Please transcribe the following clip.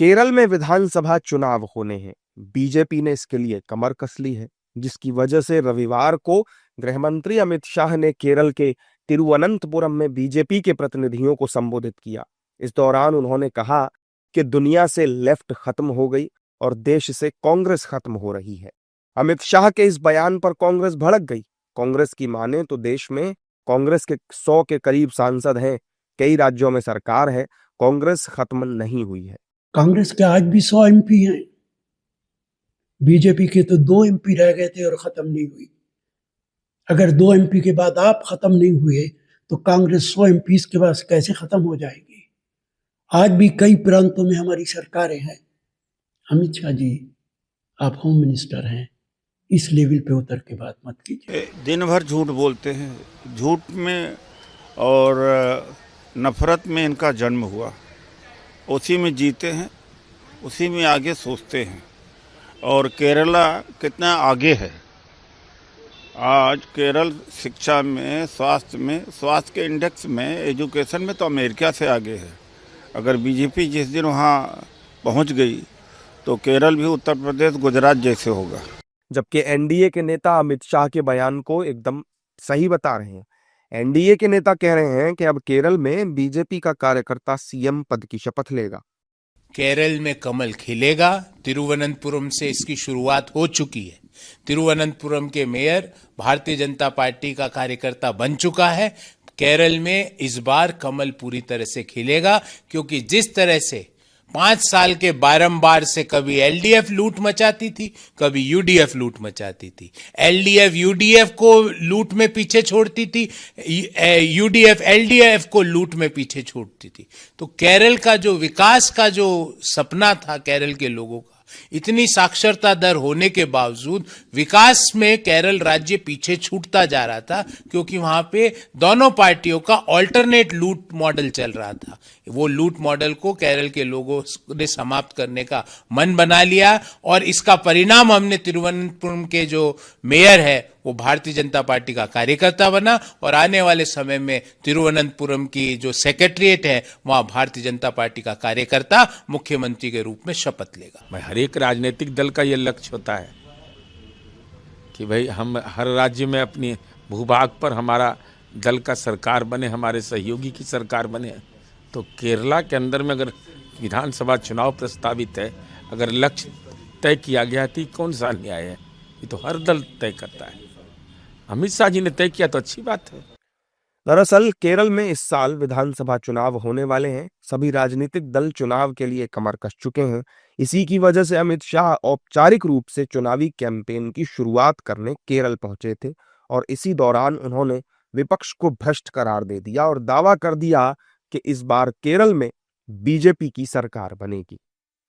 केरल में विधानसभा चुनाव होने हैं। बीजेपी ने इसके लिए कमर कस ली है, जिसकी वजह से रविवार को गृहमंत्री अमित शाह ने केरल के तिरुवनंतपुरम में बीजेपी के प्रतिनिधियों को संबोधित किया। इस दौरान उन्होंने कहा कि दुनिया से लेफ्ट खत्म हो गई और देश से कांग्रेस खत्म हो रही है। अमित शाह के इस बयान पर कांग्रेस भड़क गई। कांग्रेस की माने तो देश में कांग्रेस के 100 के करीब सांसद हैं, कई राज्यों में सरकार है, कांग्रेस खत्म नहीं हुई है। कांग्रेस के आज भी 100 एमपी हैं। बीजेपी के तो 2 एमपी रह गए थे और खत्म नहीं हुई। अगर 2 एमपी के बाद आप खत्म नहीं हुए तो कांग्रेस 100 एमपी के बाद कैसे खत्म हो जाएगी। आज भी कई प्रांतों में हमारी सरकारें हैं। अमित शाह जी, आप होम मिनिस्टर हैं, इस लेवल पे उतर के बात मत कीजिए। दिन भर झूठ बोलते हैं, झूठ में और नफरत में इनका जन्म हुआ, उसी में जीते हैं, उसी में आगे सोचते हैं। और केरला कितना आगे है। आज केरल शिक्षा में, स्वास्थ्य के इंडेक्स में, एजुकेशन में तो अमेरिका से आगे है। अगर बीजेपी जिस दिन वहाँ पहुँच गई तो केरल भी उत्तर प्रदेश, गुजरात जैसे होगा। जबकि एनडीए के नेता अमित शाह के बयान को एकदम सही बता रहे हैं। एनडीए के नेता कह रहे हैं कि अब केरल में बीजेपी का कार्यकर्ता सीएम पद की शपथ लेगा। केरल में कमल खिलेगा। तिरुवनंतपुरम से इसकी शुरुआत हो चुकी है। तिरुवनंतपुरम के मेयर भारतीय जनता पार्टी का कार्यकर्ता बन चुका है। केरल में इस बार कमल पूरी तरह से खिलेगा, क्योंकि जिस तरह से 5 साल के बारंबार से कभी एलडीएफ लूट मचाती थी, कभी यूडीएफ लूट मचाती थी। एलडीएफ यूडीएफ को लूट में पीछे छोड़ती थी, यूडीएफ एलडीएफ को लूट में पीछे छोड़ती थी। तो केरल का जो विकास का जो सपना था केरल के लोगों का, इतनी साक्षरता दर होने के बावजूद विकास में केरल राज्य पीछे छूटता जा रहा था, क्योंकि वहां पे दोनों पार्टियों का ऑल्टरनेट लूट मॉडल चल रहा था। वो लूट मॉडल को केरल के लोगों ने समाप्त करने का मन बना लिया, और इसका परिणाम हमने तिरुवनंतपुरम के जो मेयर है वो भारतीय जनता पार्टी का कार्यकर्ता बना, और आने वाले समय में तिरुवनंतपुरम की जो सेक्रेटरीट है वहां भारतीय जनता पार्टी का कार्यकर्ता मुख्यमंत्री के रूप में शपथ लेगा। हर एक राजनीतिक दल का ये लक्ष्य होता है कि भाई हम हर राज्य में अपनी भूभाग पर हमारा दल का सरकार बने, हमारे सहयोगी की सरकार बने। तो केरला के अंदर में अगर विधानसभा चुनाव प्रस्तावित है, अगर लक्ष्य तय किया गया तो कौन सा अन्याय है। ये तो हर दल तय करता है। अमित शाह जी ने तय किया तो अच्छी बात है। दरअसल केरल में इस साल विधानसभा चुनाव होने वाले हैं। सभी राजनीतिक दल चुनाव के लिए कमर कस चुके हैं। इसी की वजह से अमित शाह औपचारिक रूप से चुनावी कैंपेन की शुरुआत करने केरल पहुंचे थे, और इसी दौरान उन्होंने विपक्ष को भ्रष्ट करार दे दिया और दावा कर दिया कि इस बार केरल में बीजेपी की सरकार बनेगी।